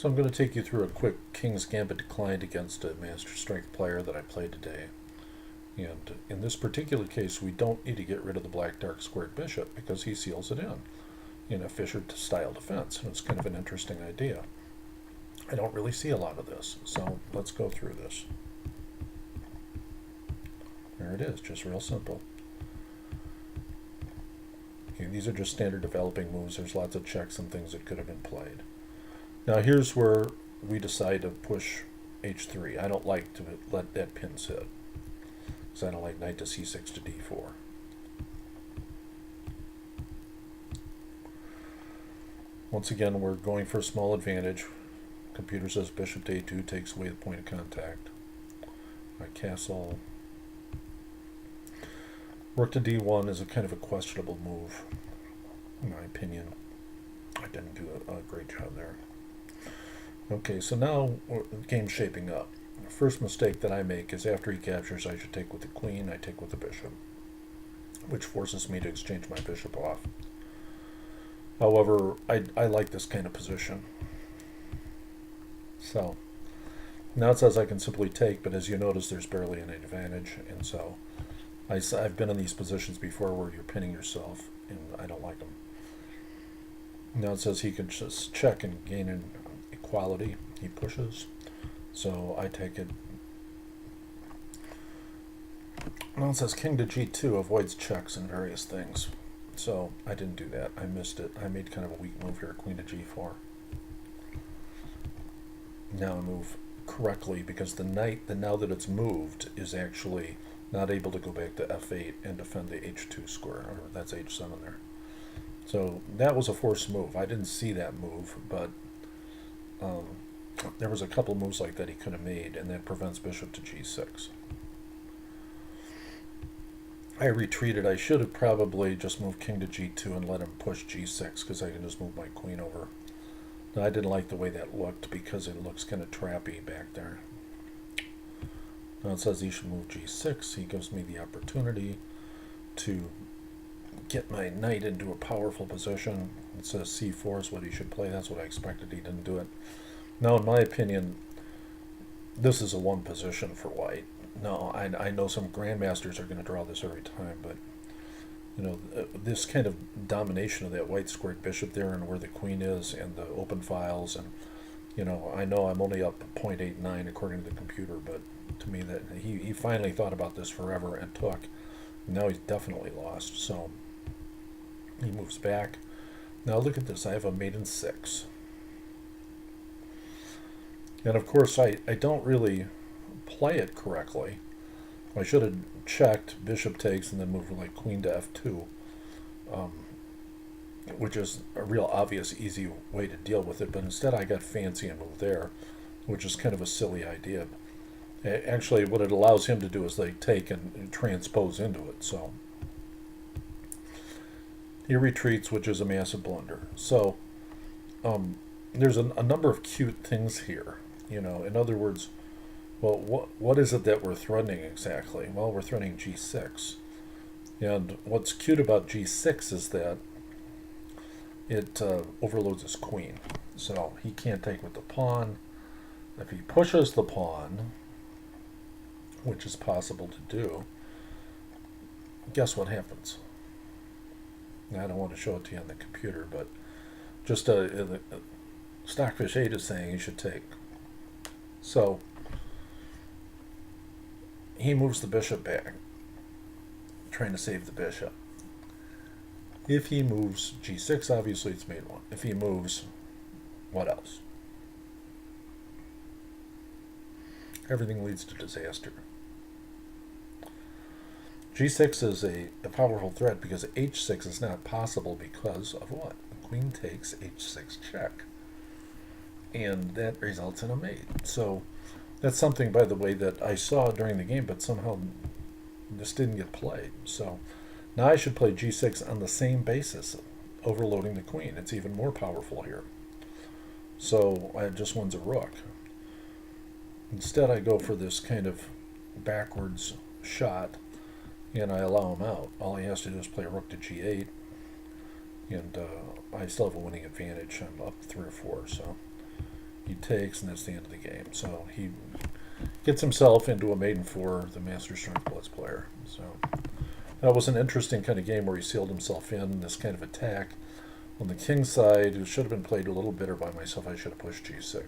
So I'm going to take you through a quick King's Gambit declined against a Master Strength player that I played today. And in this particular case, we don't need to get rid of the black dark squared bishop because he seals it in a Fischer-style defense. And it's kind of an interesting idea. I don't really see a lot of this, so let's go through this. There it is, just real simple. Okay, these are just standard developing moves. There's lots of checks and things that could have been played. Now here's where we decide to push h3. I don't like to let that pin sit, because I don't like knight to c6 to d4. Once again, we're going for a small advantage. Computer says bishop to a2 takes away the point of contact. My castle. Rook to d1 is a kind of a questionable move, in my opinion. I didn't do a great job there. Okay, so now the game's shaping up. The first mistake that I make is after he captures, I should take with the queen, I take with the bishop, which forces me to exchange my bishop off. However, I like this kind of position. So now it says I can simply take, but as you notice, there's barely an advantage, and so I've been in these positions before where you're pinning yourself, and I don't like them. Now it says he can just check and gain an equality. He pushes, so I take it. Now it says king to g2 avoids checks and various things, so I didn't do that. I missed it. I made kind of a weak move here, queen to g4. Now I move correctly because the knight, now that it's moved, is actually not able to go back to f8 and defend the h2 square, or that's h7 there. So that was a forced move. I didn't see that move, but there was a couple moves like that he could have made, and that prevents bishop to g6. I retreated. I should have probably just moved king to g2 and let him push g6 because I can just move my queen over. Now, I didn't like the way that looked because it looks kind of trappy back there. Now it says he should move g6. He gives me the opportunity to get my knight into a powerful position. It says c4 is what he should play. That's what I expected. He didn't do it. Now, in my opinion, this is a one position for white. No, I know some grandmasters are going to draw this every time, but you know, this kind of domination of that white squared bishop there and where the queen is and the open files, and you know I'm only up 0.89 according to the computer, but to me that he finally thought about this forever and took. Now he's definitely lost, so he moves back. Now look at this. I have a mate in 6. And of course I don't really play it correctly. I should have checked, bishop takes, and then moved like queen to f2, which is a real obvious, easy way to deal with it. But instead I got fancy and moved there, which is kind of a silly idea. Actually, what it allows him to do is like take and transpose into it. So he retreats, which is a massive blunder. So there's a number of cute things here. You know, in other words, well, what is it that we're threatening exactly? Well, we're threatening g6. And what's cute about g6 is that it overloads his queen. So he can't take with the pawn. If he pushes the pawn, which is possible to do, guess what happens? Now, I don't want to show it to you on the computer, but just Stockfish 8 is saying you should take. So he moves the bishop back, trying to save the bishop. If he moves g6, obviously it's mate 1. If he moves, what else? Everything leads to disaster. g6 is a powerful threat because h6 is not possible because of what? The queen takes h6 check. And that results in a mate. So that's something, by the way, that I saw during the game, but somehow this didn't get played. So now I should play g6 on the same basis, overloading the queen. It's even more powerful here. So I just wins a rook. Instead, I go for this kind of backwards shot, and I allow him out. All he has to do is play rook to g8, and I still have a winning advantage. I'm up 3 or 4, so He takes, and that's the end of the game. So he gets himself into a maiden for the Master Strength Blitz player. So that was an interesting kind of game where he sealed himself in this kind of attack. On the king side, it should have been played a little better by myself. I should have pushed g6.